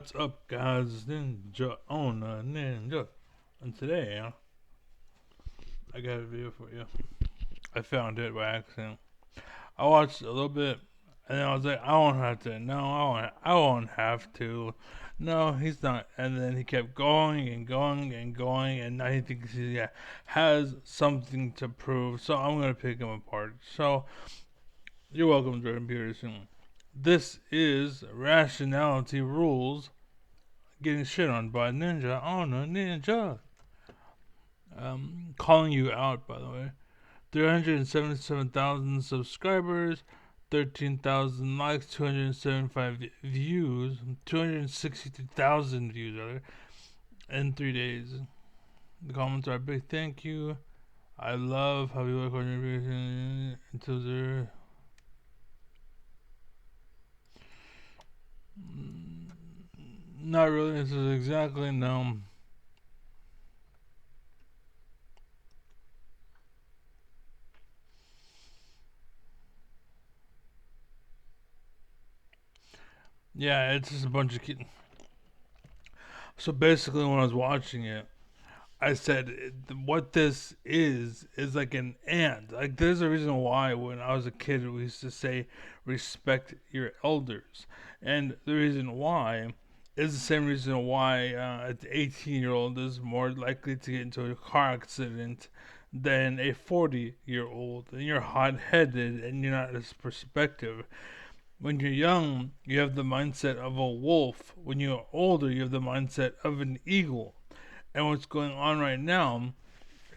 What's up, guys? Ninja on a Ninja, and today I got a video for you. I found it by accident. I watched a little bit, and then I was like, I won't have to. No, I won't have to. No, he's not. And then he kept going and going and going, and now he thinks he has something to prove. So I'm gonna pick him apart. So you're welcome, Jordan Peterson. This is Rationality Rules getting shit on by Ninja on a Ninja. Calling you out, by the way. 377,000 subscribers, 13,000 likes, 275 views, 262,000 views, rather, in 3 days. The comments are big thank you. I love how you work on your vision until there. Not really, this is exactly no. Yeah, it's just a bunch of kids. So basically, when I was watching it, I said what this is like an ant. Like there's a reason why when I was a kid we used to say respect your elders, and the reason why is the same reason why an 18-year-old is more likely to get into a car accident than a 40-year-old. And you're hot-headed and you're not as perspective. When you're young, you have the mindset of a wolf. When you're older, you have the mindset of an eagle. And what's going on right now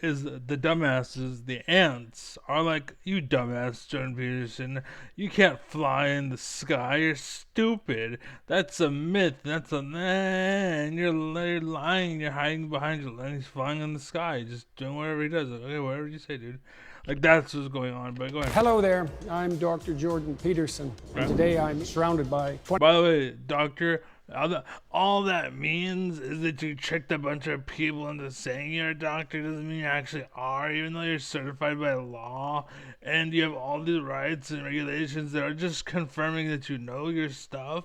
is the dumbasses, the ants, are like, you dumbass, Jordan Peterson. You can't fly in the sky. You're stupid. That's a myth. That's a man. You're lying. You're hiding behind you. And he's flying in the sky, just doing whatever he does. Like, okay, whatever you say, dude. Like that's what's going on. But go ahead. Hello there. I'm Dr. Jordan Peterson, and today I'm surrounded by 20. By the way, doctor, all that means is that you tricked a bunch of people into saying you're a doctor. Doesn't mean you actually are, even though you're certified by law and you have all these rights and regulations that are just confirming that you know your stuff.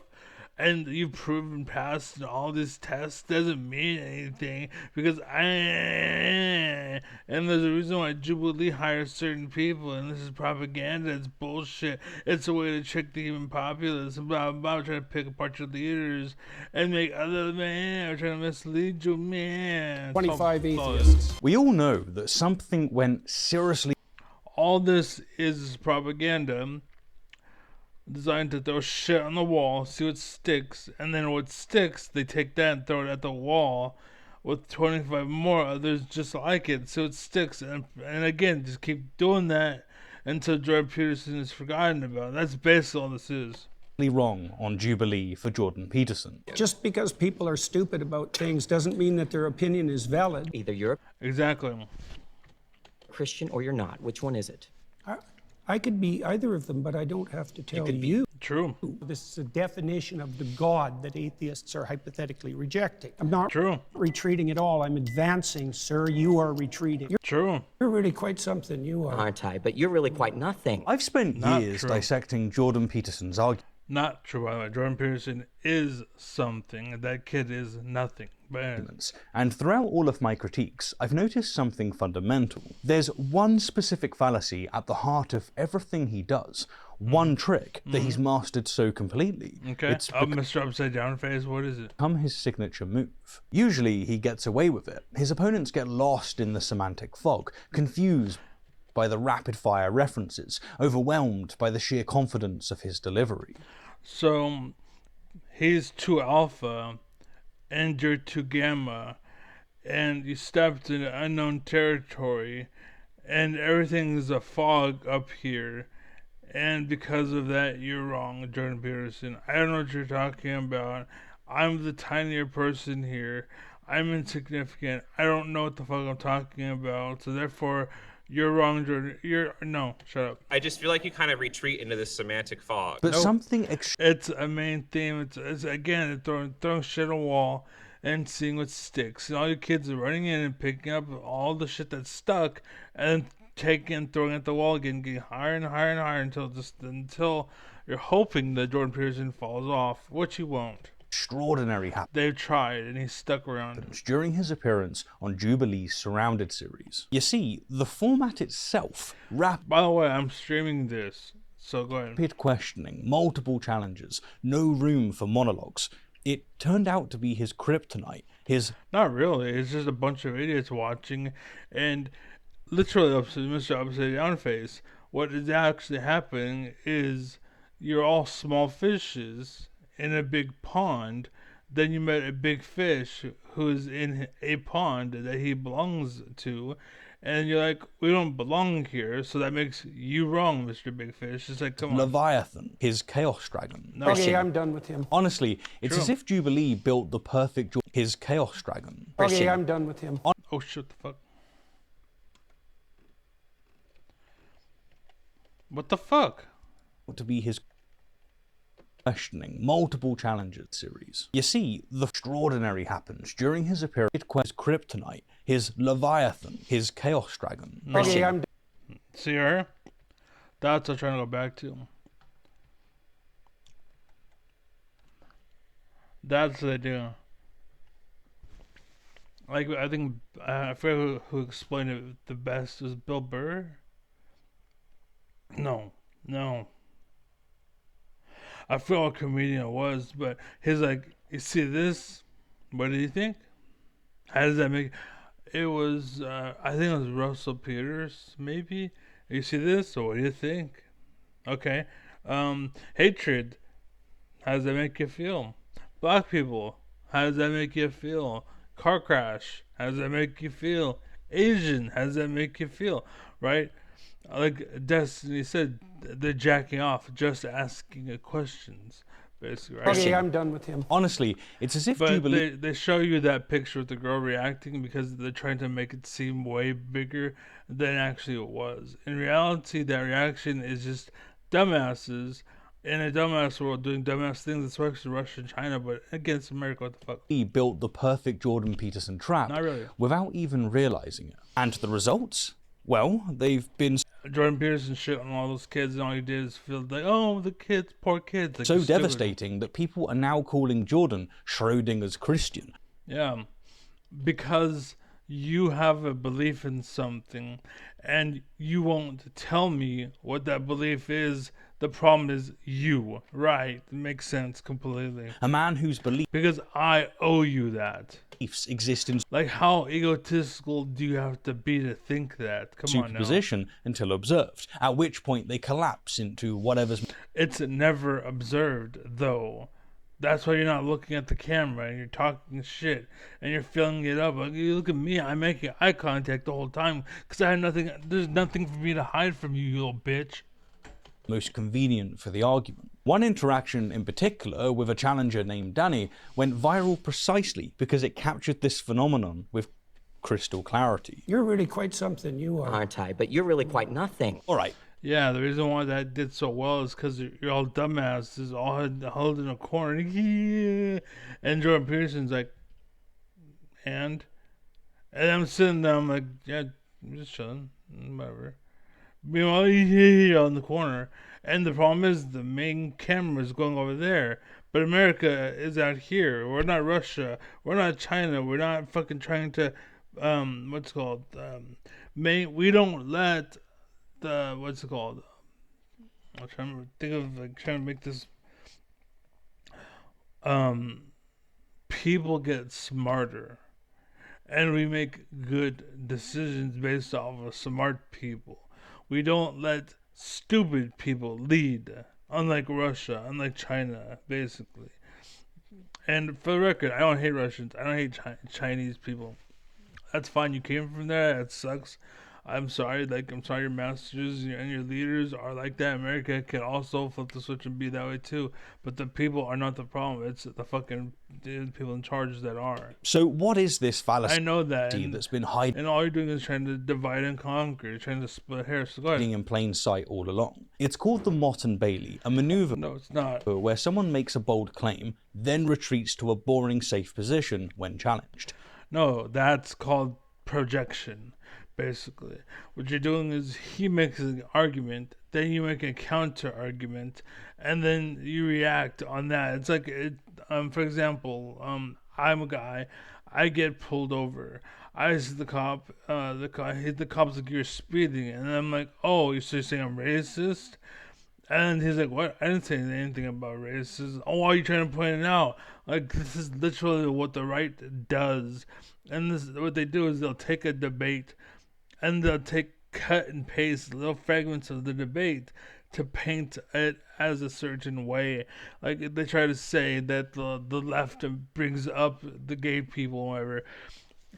And you've proven passed all these tests doesn't mean anything because and there's a reason why Jubilee hires certain people, and this is propaganda. It's bullshit. It's a way to trick the human populace and blah blah blah, trying to pick apart your leaders and make other men trying to mislead you, man. 25 atheists. We all know that something went seriously. All this is propaganda designed to throw shit on the wall, see what sticks, and then what sticks, they take that and throw it at the wall with 25 more others just like it, so it sticks, and again, just keep doing that until Jordan Peterson is forgotten about. That's basically all this is. Wrong on Jubilee for Jordan Peterson. Just because people are stupid about things doesn't mean that their opinion is valid. Either you're Exactly. a Christian or you're not. Which one is it? I could be either of them, but I don't have to tell you. True. This is a definition of the God that atheists are hypothetically rejecting. I'm not True. retreating at all. I'm advancing, sir. You are retreating. True. You're really quite something, you are. Aren't I? But you're really quite nothing. I've spent Not years true. dissecting Jordan Peterson's argument. Not true, by the way. Jordan Peterson is something. That kid is nothing. But And throughout all of my critiques, I've noticed something fundamental. There's one specific fallacy at the heart of everything he does. One trick that he's mastered so completely. okay. It's Mr. Upside Down Face, what is it? become his signature move. Usually he gets away with it. His opponents get lost in the semantic fog, confused by the rapid-fire references, overwhelmed by the sheer confidence of his delivery. So he's 2 alpha and you're 2 gamma, and you stepped into unknown territory, and everything is a fog up here, and because of that, you're wrong, Jordan Peterson. I don't know what you're talking about. I'm the tinier person here. I'm insignificant. I don't know what the fuck I'm talking about, so therefore, you're wrong, Jordan. No, shut up. I just feel like you kind of retreat into this semantic fog. But something It's a main theme. It's again throwing shit at a wall and seeing what sticks. And all your kids are running in and picking up all the shit that's stuck and taking and throwing at the wall again, getting higher and higher and higher until you're hoping that Jordan Peterson falls off, which he won't. extraordinary They've tried, and he's stuck around. happens during his appearance on Jubilee's Surrounded series. You see, the format itself, By the way, I'm streaming this, so go ahead. rapid questioning, multiple challenges, no room for monologues. It turned out to be his kryptonite, his Not really. It's just a bunch of idiots watching, and literally, Mr. Upside Down Face. What is actually happening is you're all small fishes in a big pond. Then you met a big fish who's in a pond that he belongs to, and you're like, we don't belong here, so that makes you wrong, Mr. Big Fish. It's like, come on. Leviathan, his Chaos Dragon. No. Okay, I'm done with him. Honestly, it's True. as if Jubilee built the perfect his Chaos Dragon. Okay, I'm done with him. Oh shit! The fuck! What the fuck? To be his questioning, multiple challenges series. You see, the extraordinary happens during his appearance. It quests kryptonite, his Leviathan, his Chaos Dragon. Okay, I'm See her? That's what I'm trying to go back to. That's what they do. Like, I think, I forget who explained it the best. Was Bill Burr? No. I forget what comedian it was, but he's like, you see this? What do you think? How does that make... It was, I think it was Russell Peters, maybe? You see this? So what do you think? Okay. Hatred. How does that make you feel? Black people. How does that make you feel? Car crash. How does that make you feel? Asian. How does that make you feel? Right? Like Destiny said, they're jacking off just asking questions, basically, right? okay, I'm done with him. Honestly, it's as if But Jubilee they show you that picture with the girl reacting because they're trying to make it seem way bigger than actually it was. In reality, that reaction is just dumbasses in a dumbass world doing dumbass things, especially Russia and China, but against America, what the fuck? built the perfect Jordan Peterson trap Not really. without even realizing it. And the results? Well, they've been Jordan Peterson shit on all those kids, and all he did is feel like, oh, the kids, poor kids. Like, so you're stupid. devastating that people are now calling Jordan Schrodinger's Christian. Yeah, because you have a belief in something, and you won't tell me what that belief is. The problem is you, right? It makes sense completely. A man whose Because I owe you that. beliefs exist in Like, how egotistical do you have to be to think that? Come on now. superposition until observed, at which point they collapse into whatever's It's never observed, though. That's why you're not looking at the camera and you're talking shit and you're filling it up. Like, you look at me, I'm making eye contact the whole time because I have nothing. There's nothing for me to hide from you, you little bitch. most convenient for the argument. One interaction in particular with a challenger named Danny went viral precisely because it captured this phenomenon with crystal clarity. You're really quite something, you are. Aren't I? But you're really quite nothing. All right, Yeah, the reason why that did so well is because you're all dumbasses, all held in a corner. Yeah. And Jordan Peterson's like, and I'm sitting there, I'm like, yeah, I'm just chilling, whatever. Meanwhile, he's on the corner. And the problem is the main camera is going over there. But America is out here. We're not Russia. We're not China. We're not fucking trying to, what's it called? We don't let the, what's it called? I'm trying to think of, like, trying to make this, people get smarter. And we make good decisions based off of smart people. We don't let stupid people lead, unlike Russia, unlike China, basically. And for the record, I don't hate Russians. I don't hate Chinese people. That's fine. You came from there. That sucks. I'm sorry. Like, I'm sorry your masters and your leaders are like that. America can also flip the switch and be that way too. But the people are not the problem. It's the fucking people in charge that are. so what is this fallacy I know that. that's been hiding And all you're doing is trying to divide and conquer. You're trying to split hairs. So go ahead. in plain sight all along? It's called the Mott and Bailey, a maneuver No, it's not. where someone makes a bold claim, then retreats to a boring safe position when challenged. No, that's called projection, basically. What you're doing is he makes an argument then you make a counter argument, and then you react on that. It's like, for example, I'm a guy, I get pulled over. I see the cop, the cop's like, you're speeding, and I'm like, oh, you're saying I'm racist? And he's like, what? I didn't say anything about racism. Oh, why are you trying to point it out? Like, this is literally what the right does. And this, what they do is they'll take a debate and they'll cut and paste little fragments of the debate to paint it as a certain way. Like, they try to say that the left brings up the gay people, or whatever.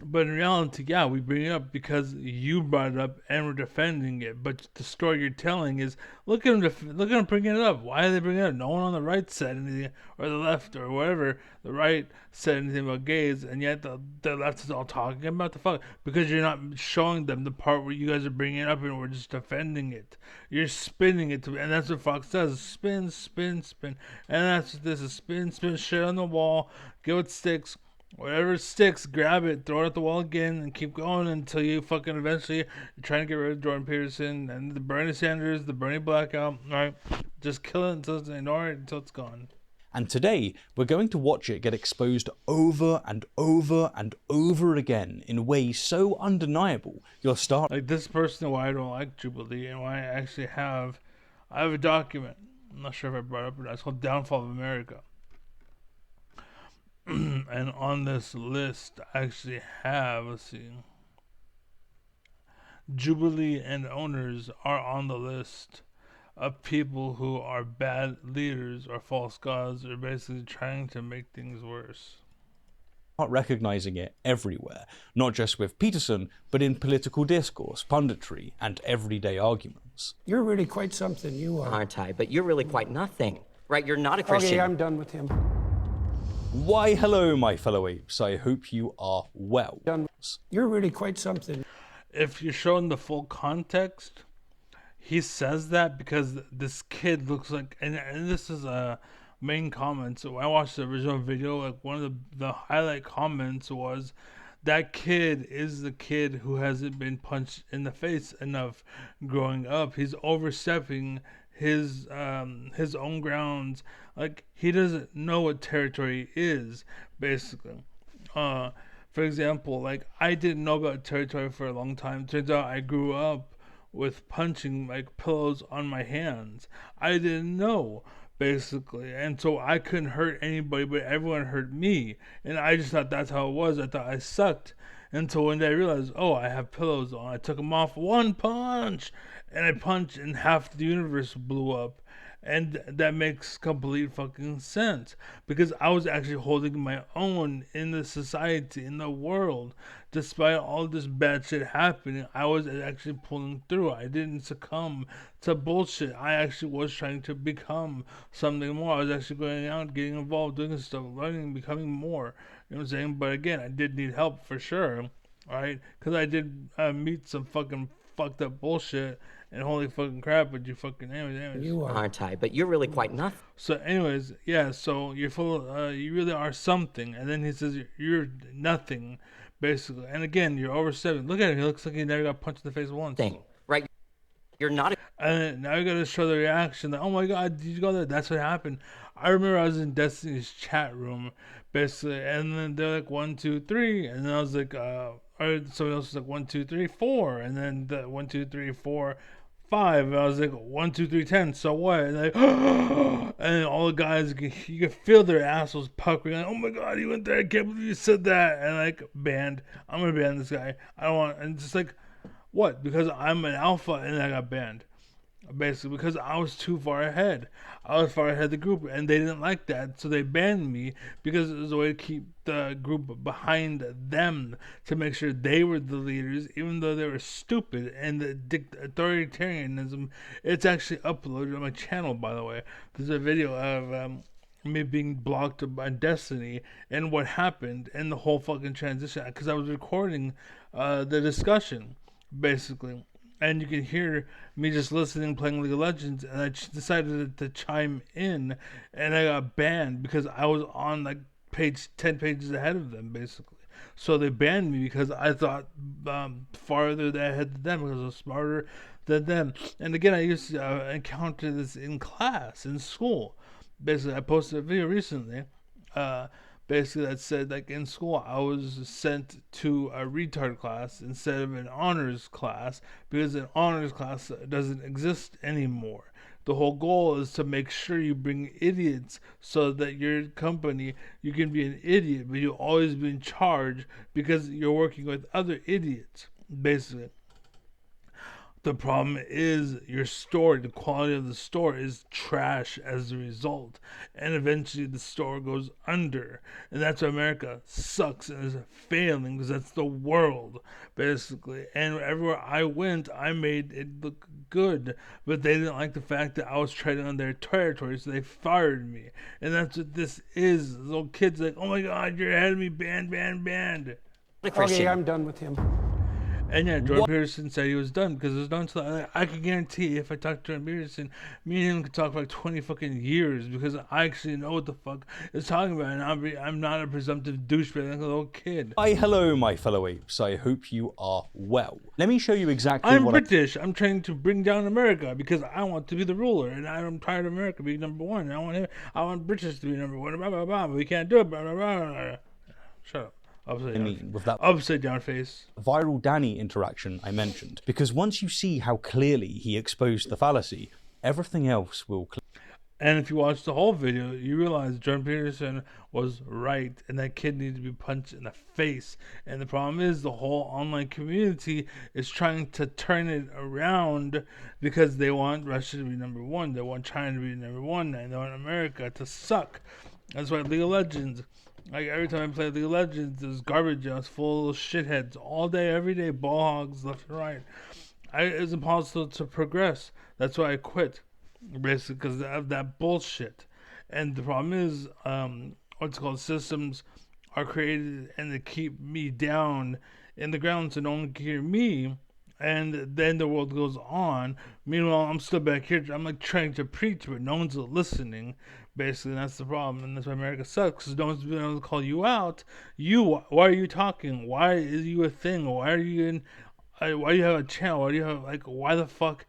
But in reality, yeah, we bring it up because you brought it up and we're defending it. But the story you're telling is, look at them, look at them bringing it up. Why are they bringing it up? No one on the right said anything, or the left, or whatever. The right said anything about gays, and yet the left is all talking about the fuck, because you're not showing them the part where you guys are bringing it up and we're just defending it. You're spinning it, and that's what Fox does: spin, spin, spin, and that's what this is: spin, spin, shit on the wall, get what sticks. Whatever sticks, grab it, throw it at the wall again, and keep going until you fucking eventually you're trying to get rid of Jordan Peterson and the Bernie Sanders, the Bernie blackout. Right, just kill it until ignore it until it's gone. And today, we're going to watch it get exposed over and over and over again in ways so undeniable, you'll start Like this person, why I don't like Jubilee, and why I have a document. I'm not sure if I brought it up or not. It's called Downfall of America. And on this list, I actually have, let's see, Jubilee and owners are on the list of people who are bad leaders or false gods, or basically trying to make things worse. recognizing it everywhere, not just with Peterson, but in political discourse, punditry, and everyday arguments. You're really quite something, you are. Aren't I? But you're really quite nothing. Right? You're not a Christian. Okay, I'm done with him. Why, hello, my fellow apes. I hope you are well. You're really quite something. If you're shown the full context, he says that because this kid looks like, and this is a main comment. So when I watched the original video, like one of the highlight comments was, that kid is the kid who hasn't been punched in the face enough growing up. He's overstepping his own grounds. Like, he doesn't know what territory is, basically. For example, like, I didn't know about territory for a long time. Turns out I grew up with punching like pillows on my hands. I didn't know, basically, and so I couldn't hurt anybody, but everyone hurt me, and I just thought that's how it was. I thought I sucked until one day I realized, oh, I have pillows on. I took them off, one punch, and I punched, and half the universe blew up. And that makes complete fucking sense, because I was actually holding my own in the society, in the world. Despite all this bad shit happening, I was actually pulling through. I didn't succumb to bullshit. I actually was trying to become something more. I was actually going out, getting involved, doing stuff, learning, becoming more. You know what I'm saying? But again, I did need help for sure, right? Because I did meet some fucking fucked up bullshit. And holy fucking crap, but you fucking anyways. You are. Aren't I? But you're really quite nothing. So anyways, yeah, so you're full you really are something. And then he says you're nothing, basically. And again, you're over 7. Look at him, he looks like he never got punched in the face once. Right? You're not a And now you gotta show the reaction that, oh my god, did you go there? That's what happened. I remember I was in Destiny's chat room, basically, and then they're like 1, 2, 3, and then I was like, or somebody else was like 1, 2, 3, 4, and then the 1, 2, 3, 4, 5. And I was like 1, 2, 3, 10. So what? And like, and all the guys, you could feel their assholes puckering. Like, oh my god, he went there! I can't believe you said that. And like, banned. I'm gonna ban this guy. I don't want. And just like, what? Because I'm an alpha and I got banned. Basically, because I was too far ahead. I was far ahead of the group, and they didn't like that, so they banned me because it was a way to keep the group behind them, to make sure they were the leaders, even though they were stupid. And the authoritarianism, it's actually uploaded on my channel, by the way. There's a video of me being blocked by Destiny and what happened and the whole fucking transition, because I was recording the discussion, basically. And you can hear me just listening, playing League of Legends, and I decided to chime in, and I got banned because I was on like page 10 pages ahead of them, basically. So they banned me because I thought farther ahead than them, because I was smarter than them. And again, I used to encounter this in class, in school. Basically, I posted a video recently. Basically, that said, like, in school, I was sent to a retard class instead of an honors class because an honors class doesn't exist anymore. The whole goal is to make sure you bring idiots so that your company, you can be an idiot, but you'll always be in charge because you're working with other idiots, basically. The problem is your store, the quality of the store is trash as a result. And eventually the store goes under. And that's why America sucks and is failing because that's the world, basically. And everywhere I went, I made it look good. But they didn't like the fact that I was treading on their territory, so they fired me. And that's what this is. Those little kids like, oh my God, you're ahead of me, banned. Okay, I'm done with him. And yeah, Jordan Peterson said he was done because it was done until I can guarantee if I talk to Jordan Peterson, me and him could talk for like 20 fucking years because I actually know what the fuck it's talking about, and I'm not a presumptive douchebag like a little kid. Hi, hello, my fellow apes. I hope you are well. Let me show you exactly I'm what British. I'm trying to bring down America because I want to be the ruler, and I'm tired of America being number one. I want British to be number one. Blah blah blah. But we can't do it. Blah blah blah. Shut up. with that Upside down face. viral Danny interaction I mentioned. Because once you see how clearly he exposed the fallacy, everything else will And if you watch the whole video, you realize Jordan Peterson was right, and that kid needed to be punched in the face. And the problem is the whole online community is trying to turn it around because they want Russia to be number one, they want China to be number one, and they want America to suck. That's why League of Legends, like every time I play League of Legends, there's garbage house full of shitheads all day, every day, ball hogs left and right. It's impossible to progress. That's why I quit, basically, because of that bullshit. And the problem is, what's called systems are created and they keep me down in the ground so no one can hear me. And then the world goes on. Meanwhile, I'm still back here. I'm like trying to preach, but no one's listening. Basically, and that's the problem, and that's why America sucks. Because no one's been able to call you out. Why are you talking? Why is you a thing? Why are you in? Why do you have a channel? Why do you have why the fuck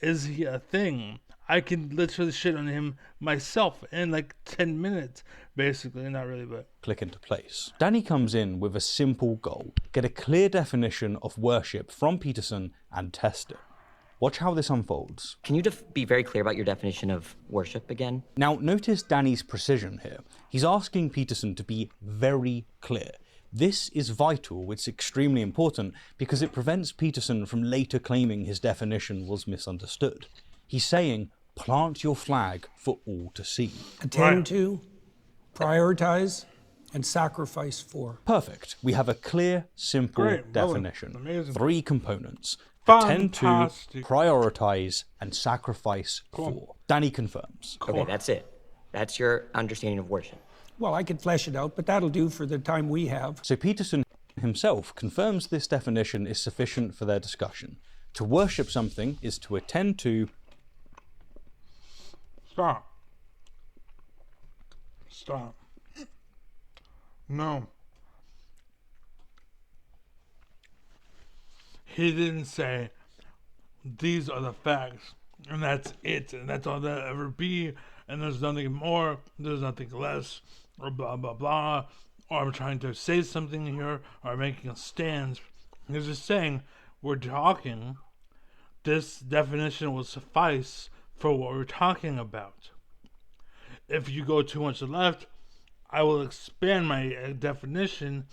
is he a thing? I can literally shit on him myself in like 10 minutes, basically. Not really, but click into place. Danny comes in with a simple goal: get a clear definition of worship from Peterson and test it. Watch how this unfolds. Can you be very clear about your definition of worship again? Now, notice Danny's precision here. He's asking Peterson to be very clear. This is vital, it's extremely important, because it prevents Peterson from later claiming his definition was misunderstood. He's saying, plant your flag for all to see. Attend to, prioritize, and sacrifice for. Perfect. We have a clear, simple Great, definition. amazing. 3 components. Attend to, Fantastic. prioritize, and sacrifice for. Danny confirms. Okay, that's it. That's your understanding of worship. Well, I could flesh it out, but that'll do for the time we have. So Peterson himself confirms this definition is sufficient for their discussion. To worship something is to attend to. Stop. No. He didn't say, these are the facts, and that's it, and that's all that'll ever be, and there's nothing more, there's nothing less, or blah, blah, blah, or I'm trying to say something here, or I'm making a stand. He's just saying, we're talking, this definition will suffice for what we're talking about. If you go too much to the left, I will expand my definition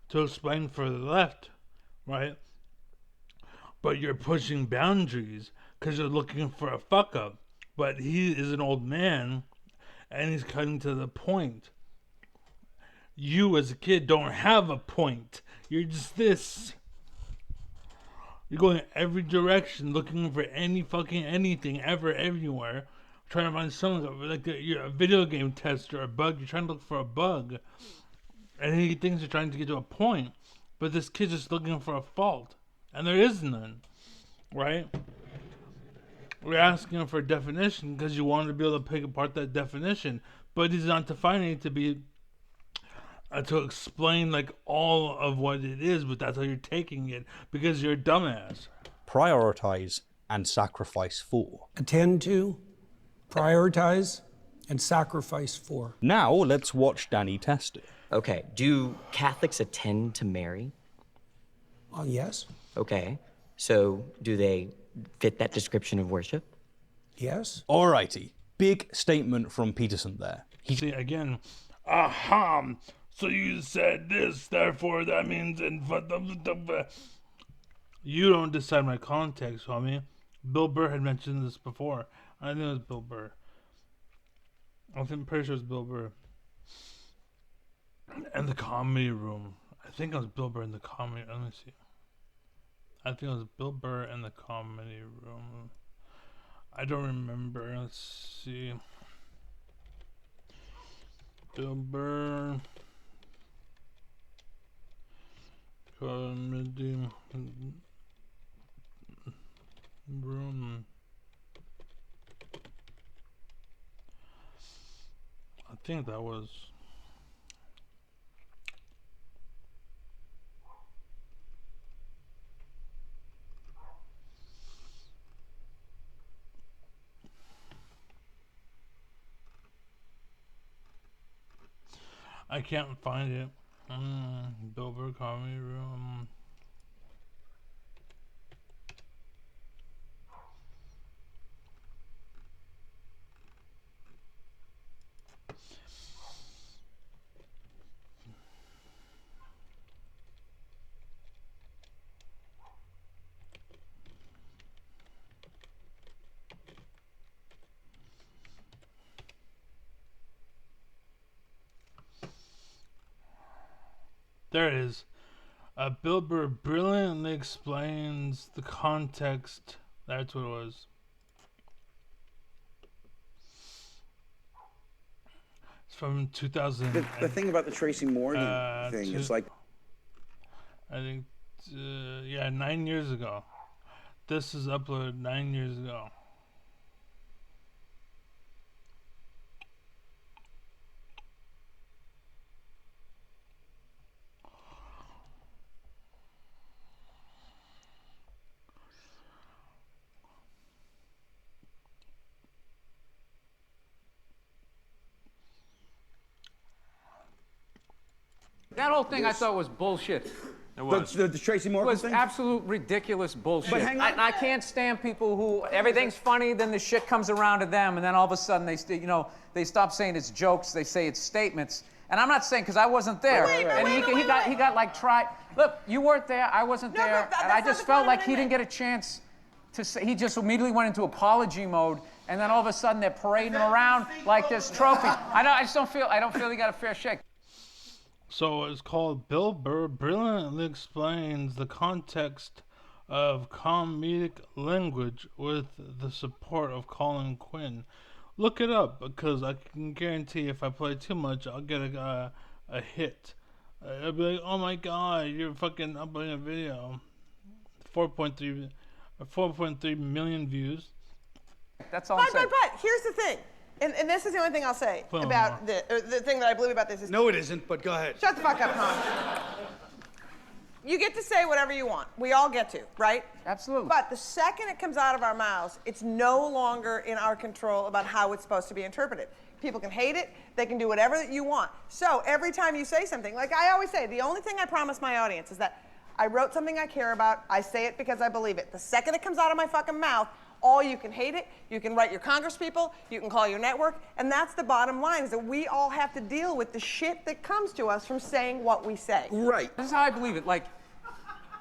to explain for the left, right? But you're pushing boundaries because you're looking for a fuck up. But he is an old man and he's cutting to the point. You as a kid don't have a point. You're just this. You're going every direction looking for any fucking anything ever, everywhere. Trying to find something like you're a video game tester, a bug. You're trying to look for a bug. And he thinks you're trying to get to a point. But this kid's just looking for a fault. And there is none, right? We're asking him for a definition because you want to be able to pick apart that definition, but he's not defining it to be to explain like all of what it is. But that's how you're taking it because you're a dumbass. Prioritize and sacrifice for. Attend to, prioritize, and sacrifice for. Now let's watch Danny test it. Okay, do Catholics attend to Mary? Yes. Okay, so do they fit that description of worship? Yes. Alrighty, big statement from Peterson there. See, again, aha, so you said this, therefore that means, you don't decide my context, homie. Bill Burr had mentioned this before. I think it was Bill Burr. I'm pretty sure it was Bill Burr. And the comedy room. I think it was Bill Burr in the comedy. Let me see. I think it was Bill Burr in the comedy room. I don't remember. Let's see. Bill Burr. Comedy room. I think that was. I can't find it. Bill Burr comedy room. There it is. Bill Burr brilliantly explains the context. That's what it was. It's from 2000. The thing about the Tracy Morgan thing is like, I think, yeah, 9 years ago. This is uploaded 9 years ago. That whole thing I thought was bullshit. It was. the Tracy It Morgan was thing? absolute ridiculous bullshit. But hang on. I can't stand people who everything's funny, then the shit comes around to them, and then all of a sudden they stop saying it's jokes, they say it's statements. And I'm not saying because I wasn't there. And he got like tried. Look, you weren't there, I wasn't No, there, but and I that's just not the felt point like of he it. didn't get a chance to say. He just immediately went into apology mode, and then all of a sudden they're parading him around like this trophy. I don't feel he got a fair shake. So it's called Bill Burr brilliantly explains the context of comedic language with the support of Colin Quinn. Look it up because I can guarantee if I play too much, I'll get a hit. I'll be like, oh my god, you're fucking uploading a video. 4.3 million views. That's all I'm saying. But here's the thing, and this is the only thing I'll say Put 'em about on. the thing that I believe about this is No, it isn't, but go ahead. shut the fuck up, Tom. You get to say whatever you want. We all get to, right? Absolutely. But the second it comes out of our mouths, it's no longer in our control about how it's supposed to be interpreted. People can hate it. They can do whatever that you want. So every time you say something, like I always say, the only thing I promise my audience is that I wrote something I care about. I say it because I believe it. The second it comes out of my fucking mouth, you can hate it, you can write your congresspeople, you can call your network, and that's the bottom line, is that we all have to deal with the shit that comes to us from saying what we say. Right. This is how I believe it. Like,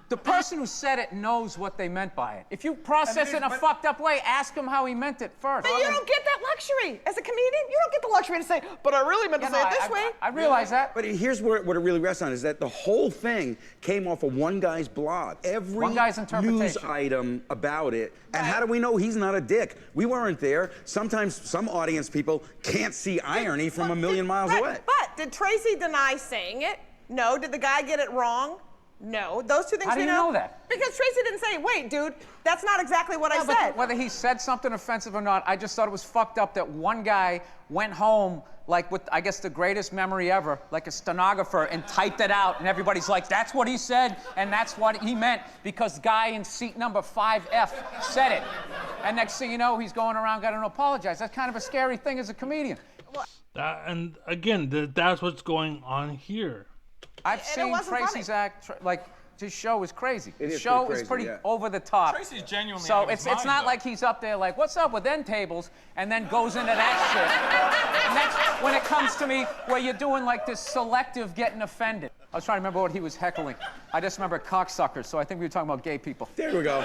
the person who said it knows what they meant by it. If you process it in a fucked up way, ask him how he meant it first. But you don't get that luxury. As a comedian, you don't get the luxury to say, but I really meant to say it this way. I realize that. But here's what it really rests on, is that the whole thing came off of one guy's blog. Every One guy's news interpretation. item about it. And how do we know he's not a dick? We weren't there. Sometimes some audience people can't see irony from a million miles away. But did Tracy deny saying it? No. Did the guy get it wrong? No. Those two things How do we you know that? Because Tracy didn't say, wait, dude, that's not exactly what I Yeah, but said. whether he said something offensive or not, I just thought it was fucked up that one guy went home like with, I guess, the greatest memory ever, like a stenographer, and typed it out, and everybody's like, that's what he said, and that's what he meant, because guy in seat number 5F said it. And next thing you know, he's going around, got to apologize. That's kind of a scary thing as a comedian. And again, that's what's going on here. I've seen Tracy's act, like, his show is crazy. It His is show pretty is pretty crazy, over the top. Tracy's genuinely So out of it's his mind, not though. like he's up there like, what's up with end tables, and then goes into that shit. And that's when it comes to me, where you're doing like this selective getting offended. I was trying to remember what he was heckling. I just remember cocksuckers, so I think we were talking about gay people. There we go.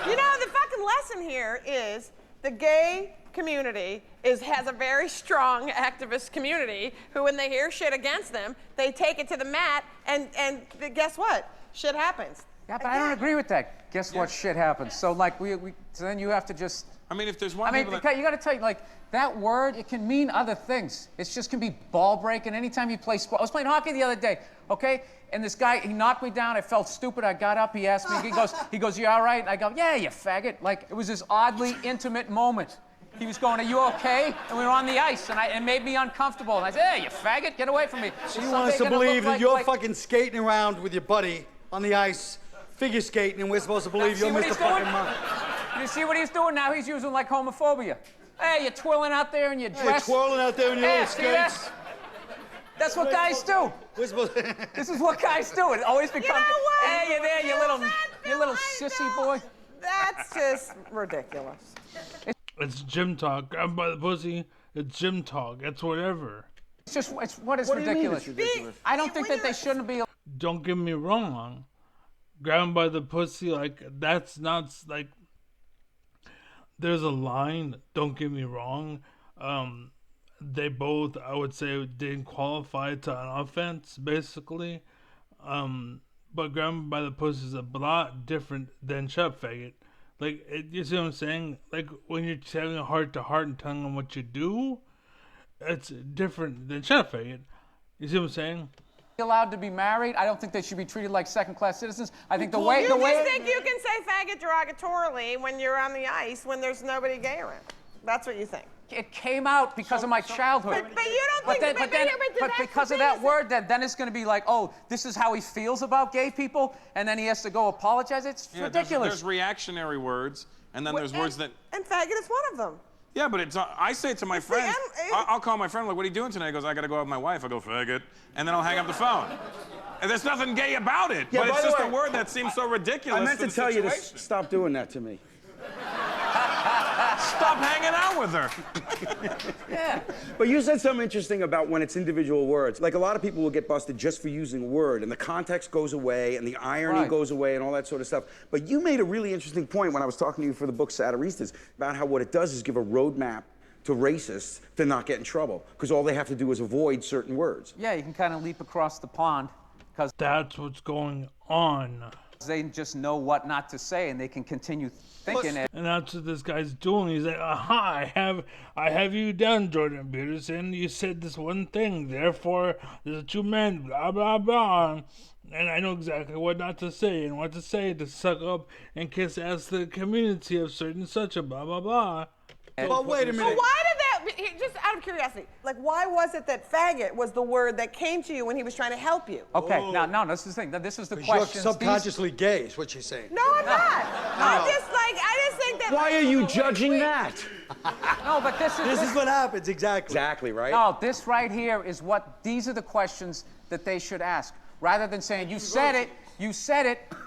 You know, the fucking lesson here is the gay community has a very strong activist community who, when they hear shit against them, they take it to the mat, and guess what? Shit happens. Yeah, but I don't agree with that. Guess what? Shit happens. So like so then you have to just. I mean, if there's one I mean, people because you got to tell you, like, that word, it can mean other things. It just can be ball breaking. Anytime you play sport. I was playing hockey the other day, okay? And this guy, he knocked me down. I felt stupid. I got up. He asked me, he goes, you all right? And I go, yeah, you faggot. Like, it was this oddly intimate moment. He was going, are you okay? And we were on the ice, and it made me uncomfortable. And I said, hey, you faggot, get away from me. So you want us to believe that you're fucking skating around with your buddy on the ice, figure skating, and we're supposed to believe you're Mr. Fucking Monk. You see what he's doing now? He's using like homophobia. Hey, you're twirling out there in your dress. Hey, twirling out there in your little see skates. that? That's what guys do. This is what guys do. It always becomes. You know what? Hey, you're there, you little sissy boy. That's just ridiculous. It's gym talk. Grab by the pussy. It's gym talk. It's whatever. It's what is What do you mean ridiculous. it's ridiculous? I don't think that they shouldn't be. Don't get me wrong. Grab him by the pussy, like, that's not, like, there's a line. Don't get me wrong. They both, I would say, didn't qualify to an offense, basically. But grab him by the pussy is a lot different than shut faggot. Like, you see what I'm saying? Like, when you're having a heart-to-heart and telling them what you do, it's different than shut faggot. You see what I'm saying? Allowed to be married. I don't think they should be treated like second-class citizens. I think the You way just think you can say faggot derogatorily when you're on the ice when there's nobody gay around. That's what you think. it came out because of my childhood. But you don't think. But because of that word, then it's going to be like, oh, this is how he feels about gay people, and then he has to go apologize. It's ridiculous. There's reactionary words, and then there's words that. And faggot is one of them. Yeah, but it's. I say it to my friends. I'll call my friend, like, what are you doing tonight? He goes, I got to go out with my wife. I go, faggot. And then I'll hang up the phone. And there's nothing gay about it. Yeah, but it's by the just way, a word that seems so ridiculous. I meant to tell you to situation. stop doing that to me. Stop hanging out with her. Yeah. But you said something interesting about when it's individual words. Like, a lot of people will get busted just for using a word, and the context goes away, and the irony goes away, and all that sort of stuff. But you made a really interesting point when I was talking to you for the book Satiristas about how what it does is give a roadmap to racists to not get in trouble, because all they have to do is avoid certain words. Yeah, you can kind of leap across the pond because that's what's going on. They just know what not to say, and they can continue thinking it. And that's what this guy's doing. He's like, aha, I have you down, Jordan Peterson. You said this one thing, therefore there's two men, blah, blah, blah. And I know exactly what not to say and what to say to suck up and kiss ass the community of certain such a blah, blah, blah. Well, wait a minute. So why did that, just out of curiosity, like, why was it that faggot was the word that came to you when he was trying to help you? Okay, no, this is the thing. This is the question. You're subconsciously gay, is what she's saying. No, I'm not. I just think that. Why are you judging that? No, but this is what happens, exactly. Exactly, right? No, this right here is these are the questions that they should ask. Rather than saying, you said it,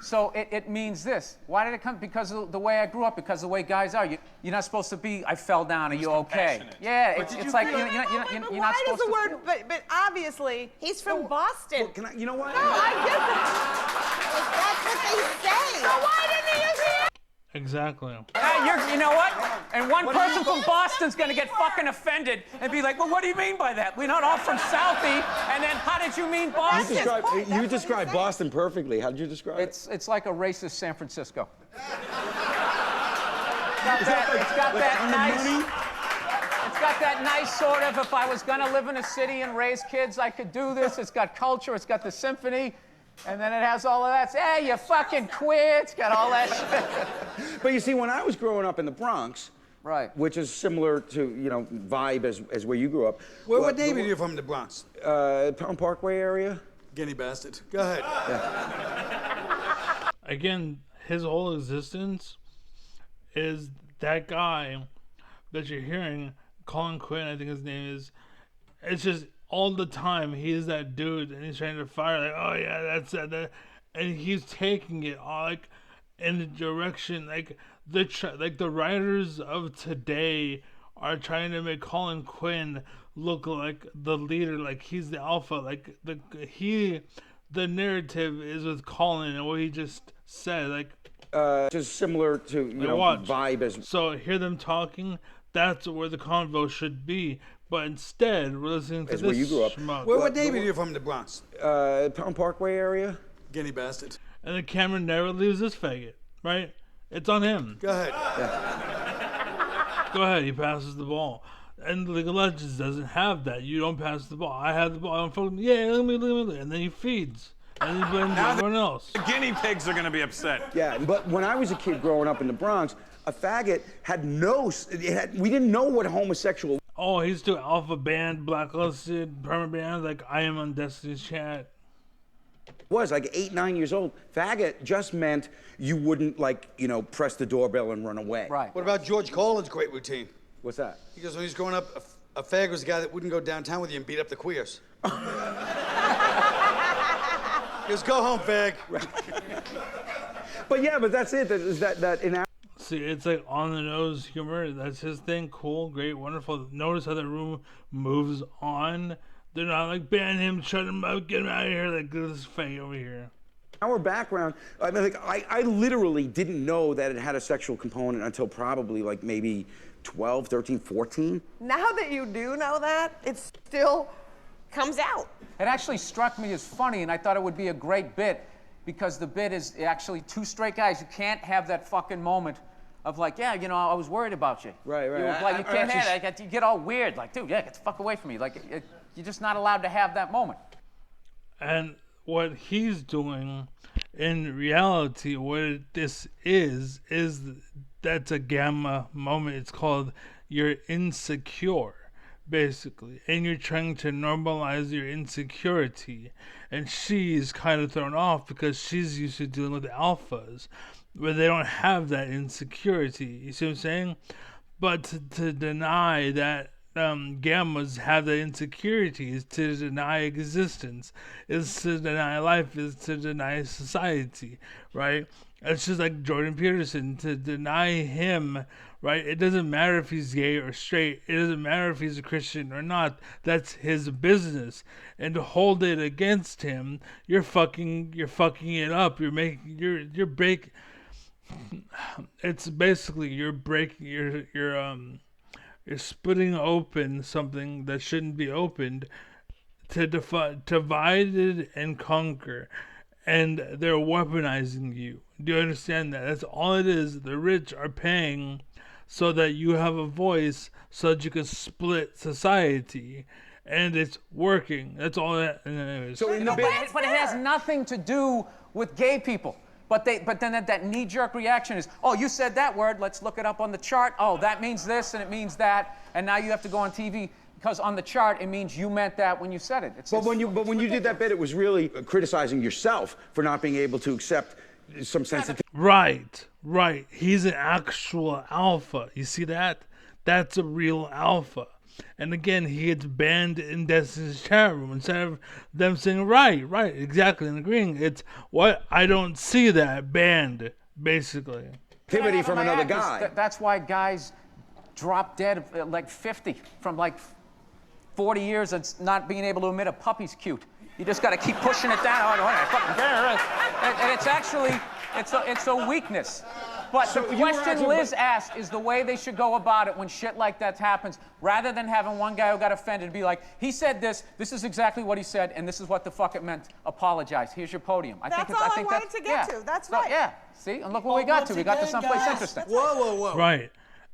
so it means this. Why did it come? Because of the way I grew up, because of the way guys are. You're not supposed to be, I fell down, are you okay? Yeah, it's like, you're not supposed to. Why does the word, but obviously. He's from Boston. Well, you know what? No, I get that. That's what they say. So why didn't he use it? Exactly. You know what? And one person from Boston's gonna get fucking offended and be like, well, what do you mean by that? We're not all from Southie. And then, how did you mean Boston? You described Boston perfectly. How did you describe it? It's like a racist San Francisco. It's got that nice sort of, if I was gonna live in a city and raise kids, I could do this. It's got culture, it's got the symphony. And then it has all of that. Hey, you fucking queer. It's got all that shit. But you see, when I was growing up in the Bronx, Right. which is similar to, vibe as where you grew up. What neighborhood are you from in the Bronx? Town Parkway area. Guinea bastard. Go ahead. Again, his whole existence is that guy that you're hearing, Colin Quinn, I think his name is. It's just all the time he's that dude, and he's trying to fire like, oh yeah, that's that, and he's taking it all, like in the direction like the writers of today are trying to make Colin Quinn look like the leader, like he's the alpha, like the narrative is with Colin and what he just said, like just similar to vibe as. So hear them talking. That's where the convo should be. But instead, we're listening to As this where you grew up. schmuck. What neighborhood are you from in the Bronx? Town Parkway area. Guinea bastard. And the camera never leaves this faggot, right? It's on him. Go ahead. Go ahead, he passes the ball. And League of Legends doesn't have that. You don't pass the ball. I have the ball. I don't fucking, yeah, let me. And then he feeds. And he blames everyone else. The guinea pigs are going to be upset. Yeah, but when I was a kid growing up in the Bronx, a faggot had we didn't know what homosexual. Oh, he's too alpha banned, blacklisted, permanent banned. Like, I am on Destiny's Chat. Was like 8, 9 years old. Faggot just meant you wouldn't press the doorbell and run away. Right. What about George Carlin's great routine? What's that? Because when he was growing up, a fag was the guy that wouldn't go downtown with you and beat up the queers. Just go home, fag. Right. But that's it. That in our. See, it's like on the nose humor. That's his thing. Cool, great, wonderful. Notice how the room moves on. They're not like ban him, shut him up, get him out of here. Like this fake over here. Our background, I mean, I literally didn't know that it had a sexual component until probably maybe 12, 13, 14. Now that you do know that, it still comes out. It actually struck me as funny, and I thought it would be a great bit because the bit is actually two straight guys. You can't have that fucking moment of like, yeah, I was worried about you. Right. You can't have that. You get all weird, like, dude, yeah, get the fuck away from me. Like, you're just not allowed to have that moment. And what he's doing, in reality, what this is that's a gamma moment. It's called you're insecure, basically. And you're trying to normalize your insecurity. And she's kind of thrown off because she's used to dealing with alphas, where they don't have that insecurity. You see what I'm saying? But to deny that gammas have the insecurities, to deny existence, is to deny life, is to deny society, right? It's just like Jordan Peterson, to deny him, right? It doesn't matter if he's gay or straight. It doesn't matter if he's a Christian or not. That's his business. And to hold it against him, you're fucking it up. You're breaking. It's basically you're splitting open something that shouldn't be opened, to divide it and conquer, and they're weaponizing you. Do you understand that? That's all it is. The rich are paying so that you have a voice, so that you can split society, and it's working. That's all that. Anyways. So but it has nothing to do with gay people. But then that knee-jerk reaction is, oh, you said that word, let's look it up on the chart. Oh, that means this and it means that, and now you have to go on TV because on the chart it means you meant that when you said it. But when you did that bit, it was really criticizing yourself for not being able to accept some sensitivity. Right. He's an actual alpha. You see that? That's a real alpha. And again, he gets banned in Destiny's chat room instead of them saying, right, exactly, and agreeing. It's what? I don't see that banned, basically. Activity from another guy. That's why guys drop dead at like 50 from like 40 years of not being able to admit a puppy's cute. You just got to keep pushing it down. And it's actually, it's a weakness. But the question Liz asked is the way they should go about it when shit like that happens, rather than having one guy who got offended be like, he said this is exactly what he said, and this is what the fuck it meant. Apologize. Here's your podium. That's all I wanted to get to. That's right. Yeah. See? And look what we got to. We got to someplace interesting. Whoa. Right.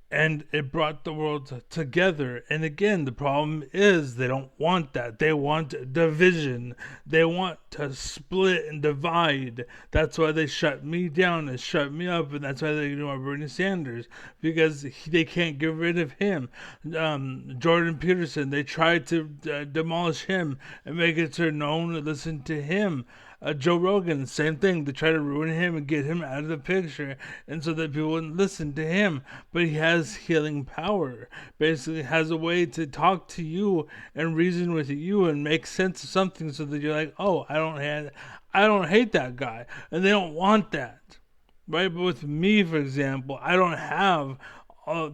and it brought the world together. And again, the problem is they don't want that. They want division. They want to split and divide. That's why they shut me down and shut me up, and that's why they ignore Bernie Sanders, because they can't get rid of him. Jordan Peterson, they tried to demolish him and make it so no one would listen to him. Joe Rogan, same thing. They try to ruin him and get him out of the picture, and so that people wouldn't listen to him. But he has healing power. Basically, has a way to talk to you and reason with you and make sense of something, so that you're like, oh, I don't hate that guy, and they don't want that, right? But with me, for example, I don't have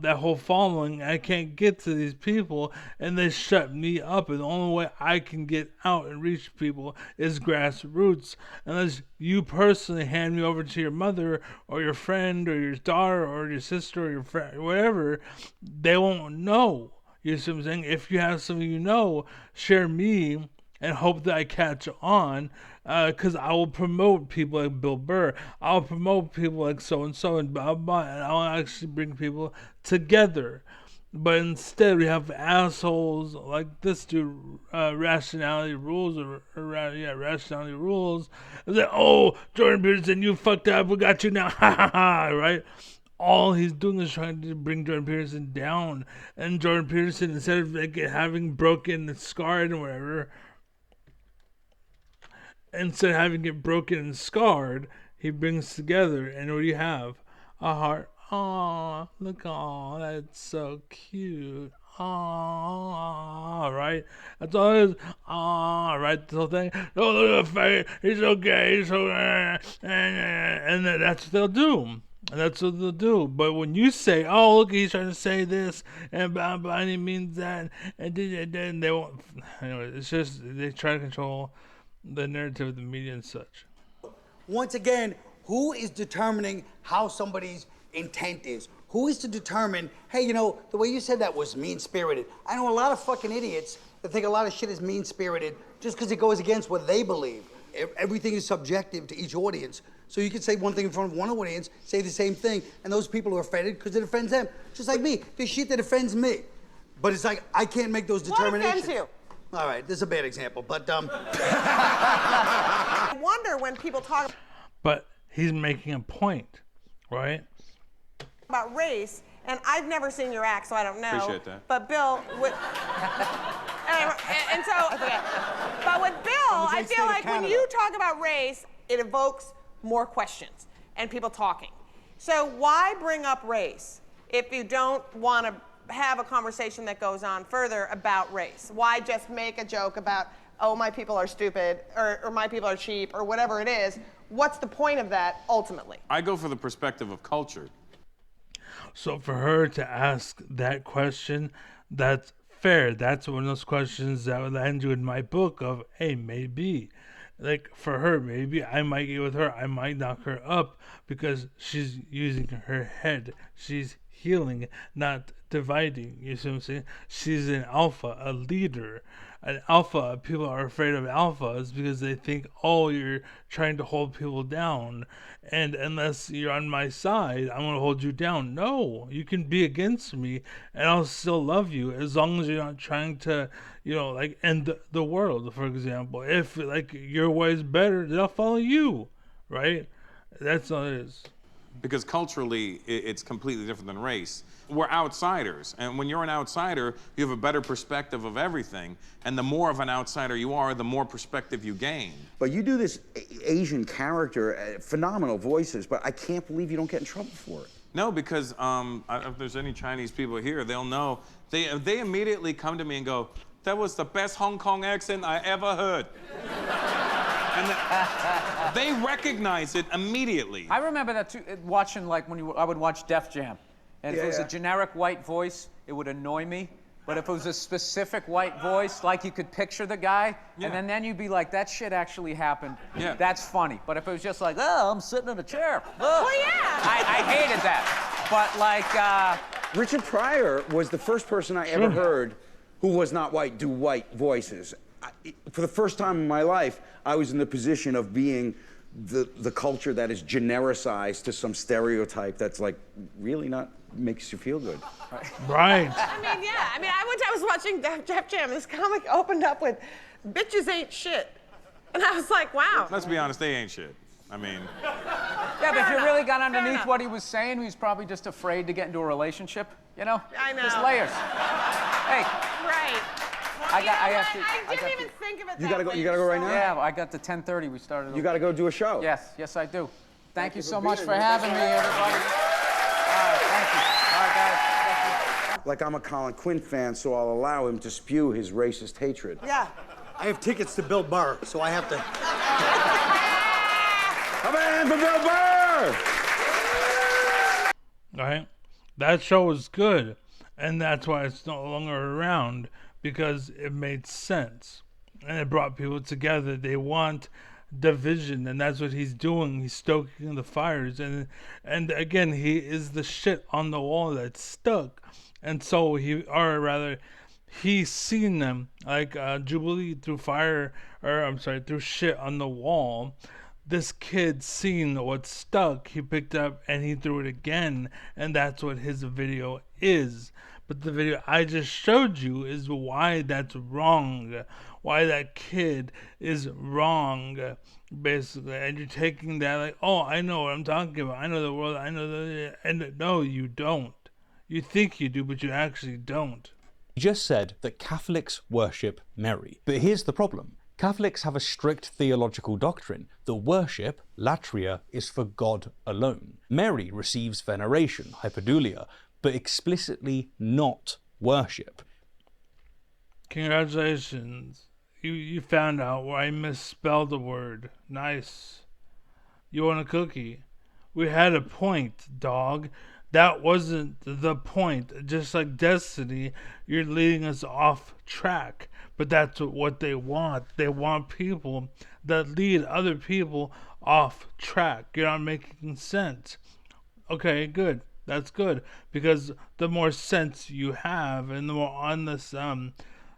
that whole following. I can't get to these people, and they shut me up, and the only way I can get out and reach people is grassroots. Unless you personally hand me over to your mother or your friend or your daughter or your sister or your friend, whatever, they won't know. You see what I'm saying? If you have something you know, share me and hope that I catch on, because I will promote people like Bill Burr. I'll promote people like so-and-so and blah, blah, and I'll actually bring people together. But instead, we have assholes like this dude, Rationality Rules, Rationality Rules. It's like, oh, Jordan Peterson, you fucked up, we got you now, ha ha ha, right? All he's doing is trying to bring Jordan Peterson down. And Jordan Peterson, instead of like having broken and scarred and whatever, instead of having it broken and scarred, he brings together, and what do you have? A heart. Aw, look, aw, that's so cute. Aw, right? That's all it is. Aw, right? This whole thing. Oh, look at the face. He's so gay. He's so... And that's what they'll do. And that's what they'll do. But when you say, oh, look, he's trying to say this, and blah, blah, and he means that, and then they won't... Anyway, it's just, they try to control the narrative of the media and such. Once again, who is determining how somebody's intent is? Who is to determine, hey, you know, the way you said that was mean-spirited. I know a lot of fucking idiots that think a lot of shit is mean-spirited just because it goes against what they believe. Everything is subjective to each audience. So you could say one thing in front of one audience, say the same thing, and those people are offended because it offends them. Just like me. There's shit that offends me. But it's like, I can't make those determinations. What offends you? All right, this is a bad example, but I wonder when people talk But he's making a point, right? about race, and I've never seen your act, so I don't know. Appreciate that. But Bill, and so, okay. But with Bill, I feel like when you talk about race, it evokes more questions and people talking. So why bring up race if you don't want to have a conversation that goes on further about race? Why just make a joke about, oh, my people are stupid, or my people are cheap, or whatever it is? What's the point of that ultimately? I go for the perspective of culture. So for her to ask that question, that's fair. That's one of those questions that would land you in my book of, hey, maybe. Like, for her, maybe I might get with her. I might knock her up because she's using her head. She's healing, not dividing. You see what I'm saying? She's an alpha, a leader. An alpha, people are afraid of alphas because they think, oh, you're trying to hold people down. And unless you're on my side, I'm going to hold you down. No, you can be against me and I'll still love you as long as you're not trying to, you know, like end the world, for example. If, like, your way is better, then I'll follow you, right? That's all it is. Because culturally, it's completely different than race. We're outsiders, and when you're an outsider, you have a better perspective of everything, and the more of an outsider you are, the more perspective you gain. But you do this Asian character, phenomenal voices, but I can't believe you don't get in trouble for it. No, because if there's any Chinese people here, they'll know. They immediately come to me and go, that was the best Hong Kong accent I ever heard. And they recognize it immediately. I remember that too, watching, like, when I would watch Def Jam. And if it was a generic white voice, it would annoy me. But if it was a specific white voice, like you could picture the guy, and then you'd be like, that shit actually happened. Yeah. That's funny. But if it was just like, oh, I'm sitting in a chair. Well, yeah. I hated that. But like... Richard Pryor was the first person I ever heard who was not white do white voices. For the first time in my life, I was in the position of being the culture that is genericized to some stereotype that's like really not makes you feel good. Right. I mean, yeah. I mean, I was watching Def Jam. This comic opened up with, "Bitches ain't shit," and I was like, wow. Let's be honest, they ain't shit. I mean, Yeah, but if you really got underneath what he was saying, he was probably just afraid to get into a relationship, you know? I know. There's layers. Hey, Right. I didn't even think of it You that gotta go. way. You gotta go right now. yeah, well, I got to 10:30. We started. You gotta go do a show. Yes, I do. Thank you so being much here. for having me, everybody. All right, thank you. All right, guys. Thank you. Like I'm a Colin Quinn fan, so I'll allow him to spew his racist hatred. Yeah. I have tickets to Bill Burr, so I have to. Come in for Bill Burr! Right? That show was good, and that's why it's no longer around, because it made sense and it brought people together. They want division, and that's what he's doing. He's stoking the fires, and again, he is the shit on the wall that's stuck, and so he's seen them like Jubilee through fire, or I'm sorry, through shit on the wall. This kid seen what's stuck, he picked up and he threw it again, and that's what his video is. But the video I just showed you is why that's wrong, why that kid is wrong, basically. And you're taking that like, oh, I know what I'm talking about, I know the world, I know and no, you don't. You think you do, but you actually don't. He just said that Catholics worship Mary. But here's the problem. Catholics have a strict theological doctrine that worship, latria, is for God alone. Mary receives veneration, hypodulia, but explicitly not worship. Congratulations. You found out where I misspelled a word. Nice. You want a cookie? We had a point, dog. That wasn't the point. Just like Destiny, you're leading us off track. But that's what they want. They want people that lead other people off track. You're not making sense. Okay, good. That's good. Because the more sense you have and the more on this on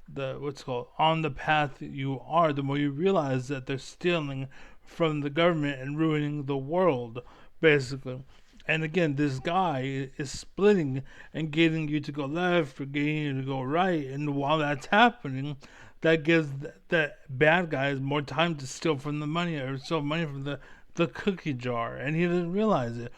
the path you are, the more you realize that they're stealing from the government and ruining the world, basically. And again, this guy is splitting and getting you to go left or getting you to go right. And while that's happening, that gives the bad guys more time to steal from the money or steal money from the cookie jar. And he doesn't realize it.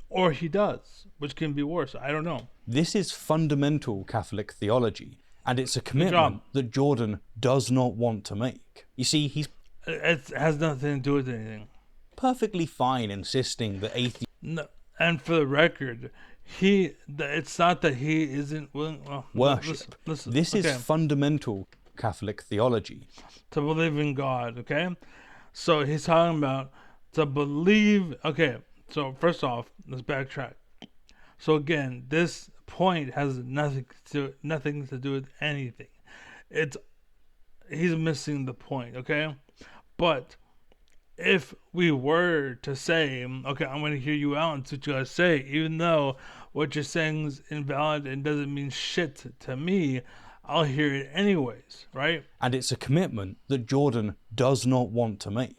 Or he does, which can be worse. I don't know. This is fundamental Catholic theology, and it's a commitment that Jordan does not want to make. You see, it has nothing to do with anything. Perfectly fine insisting that atheists... No, and for the record, it's not that he isn't willing... Well, worship. Listen, this is fundamental Catholic theology. To believe in God, okay? So he's talking about to believe... Okay, so first off, let's backtrack. So again, this point has nothing to do with anything. He's missing the point, okay? But if we were to say, okay, I'm going to hear you out and see what you guys say, even though what you're saying is invalid and doesn't mean shit to me, I'll hear it anyways, right? And it's a commitment that Jordan does not want to make.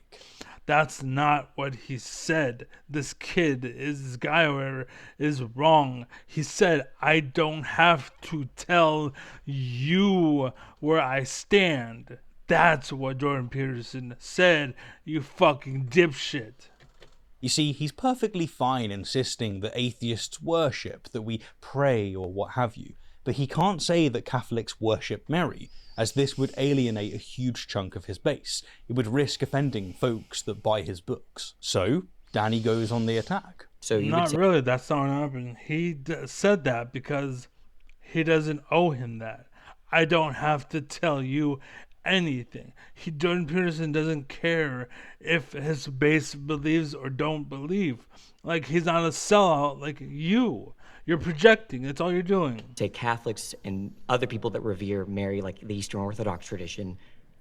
That's not what he said. This guy or whatever is wrong. He said, I don't have to tell you where I stand. That's what Jordan Peterson said, you fucking dipshit. You see, he's perfectly fine insisting that atheists worship, that we pray or what have you. But he can't say that Catholics worship Mary, as this would alienate a huge chunk of his base. It would risk offending folks that buy his books. So, Danny goes on the attack. So Not really, that's not what happened. He said that because he doesn't owe him that. I don't have to tell you anything. Jordan Peterson doesn't care if his base believes or don't believe. Like, he's not a sellout like you. You're projecting. That's all you're doing. Say Catholics and other people that revere Mary, like the Eastern Orthodox tradition,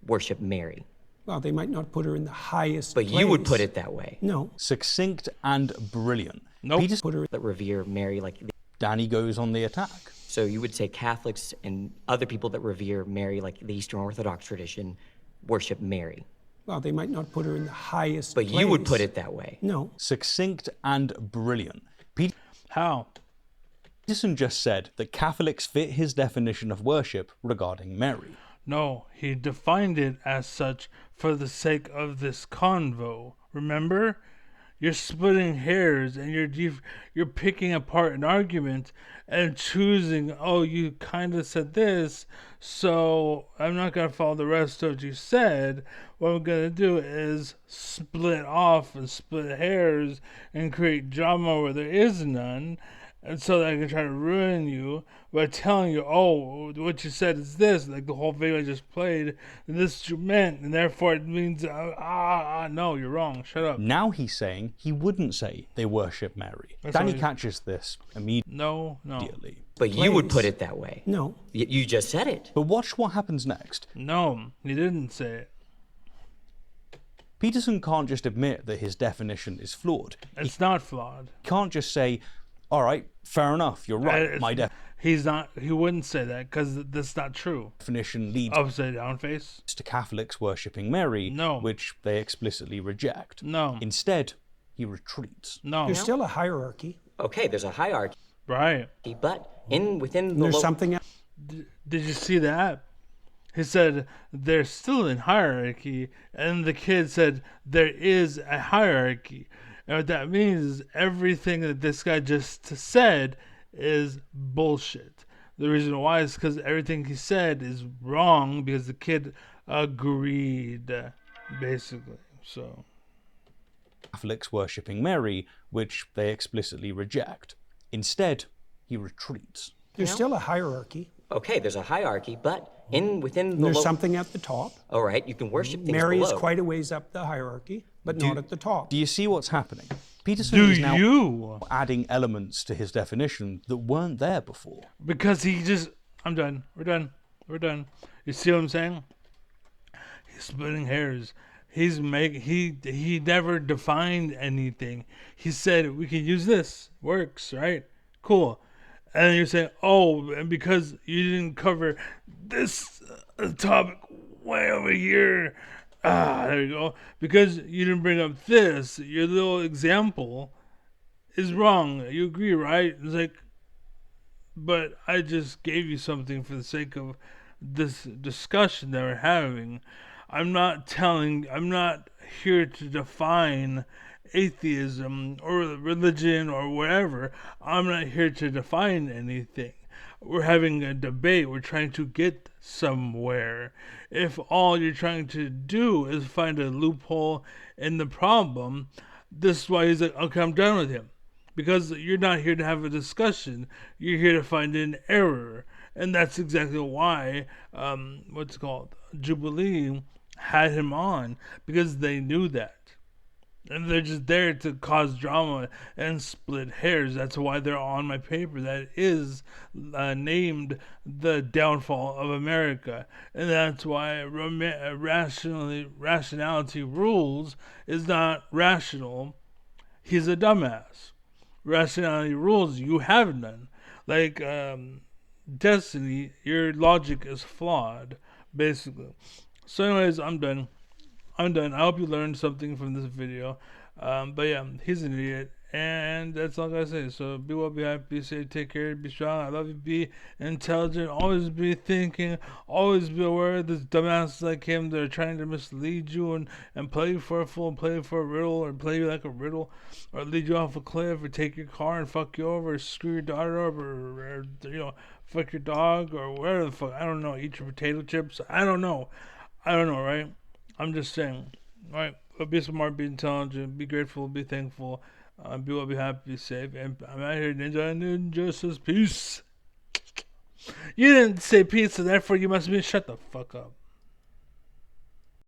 worship Mary. Well, they might not put her in the highest But place. you would put it that way. No. Succinct and brilliant. Nope. Peterson Put her that revere Mary, like Danny goes on the attack. So you would say Catholics and other people that revere Mary, like the Eastern Orthodox tradition, worship Mary. Well, they might not put her in the highest But you would put place. it that way. No. Succinct and brilliant. How? Peterson just said that Catholics fit his definition of worship regarding Mary. No, he defined it as such for the sake of this convo. Remember? You're splitting hairs and you're picking apart an argument and choosing, oh, you kind of said this, so I'm not going to follow the rest of what you said. What I'm going to do is split off and split hairs and create drama where there is none. And so that I can try to ruin you by telling you, oh, what you said is this, like the whole video I just played, and this is what you meant, and therefore it means, no, you're wrong, shut up. Now he's saying he wouldn't say they worship Mary. That's Danny what catches this immediately. No. But you would put it that way. No. You just said it. But watch what happens next. No, he didn't say it. Peterson can't just admit that his definition is flawed. It's not flawed. He can't just say, all right, fair enough, you're right. My He wouldn't say that because that's not true. definition leads Upside down face? to Catholics worshipping Mary, No. which they explicitly reject. No. Instead, he retreats. No. There's still a hierarchy. Okay, there's a hierarchy, Right. but within the There's something else. Did you see that? He said they're still in hierarchy, and the kid said there is a hierarchy. And what that means is everything that this guy just said is bullshit. The reason why is because everything he said is wrong because the kid agreed, basically. So Catholics worshipping Mary, which they explicitly reject. Instead, he retreats. There's still a hierarchy. Okay, there's a hierarchy, but within the There's something at the top. All right, you can worship things Mary below. is quite a ways up the hierarchy, but not at the top. Do you see what's happening? Peterson do is now you? adding elements to his definition that weren't there before. Because he just... I'm done. We're done. You see what I'm saying? He's splitting hairs. He never defined anything. He said we can use this. Works, right? Cool. And then you're saying, oh, and because you didn't cover this topic way over here. There you go. Because you didn't bring up this, your little example is wrong. You agree, right? It's like, but I just gave you something for the sake of this discussion that we're having. I'm not here to define atheism or religion or whatever. I'm not here to define anything. We're having a debate. We're trying to get somewhere. If all you're trying to do is find a loophole in the problem, this is why he's like, okay, I'm done with him. Because you're not here to have a discussion. You're here to find an error. And that's exactly why, Jubilee had him on, because they knew that. And they're just there to cause drama and split hairs. That's why they're on my paper that is named The Downfall of America. And that's why rationality rules is not rational. He's a dumbass. Rationality rules, you have none. Like Destiny, your logic is flawed, basically. So anyways, I'm done. I hope you learned something from this video. But yeah, he's an idiot. And that's all I gotta say. So be well, be happy, be safe, take care, be strong. I love you, be intelligent, always be thinking, always be aware of this dumbasses like him that are trying to mislead you and play you for a fool, play you for a riddle, or play you like a riddle, or lead you off a cliff, or take your car and fuck you over, or screw your daughter up, or fuck your dog, or whatever the fuck. I don't know, eat your potato chips. I don't know, right? I'm just saying, right? But be smart, be intelligent, be grateful, be thankful, be well, be happy, be safe. And I'm out here, Ninja says peace. You didn't say peace, so therefore you must be shut the fuck up.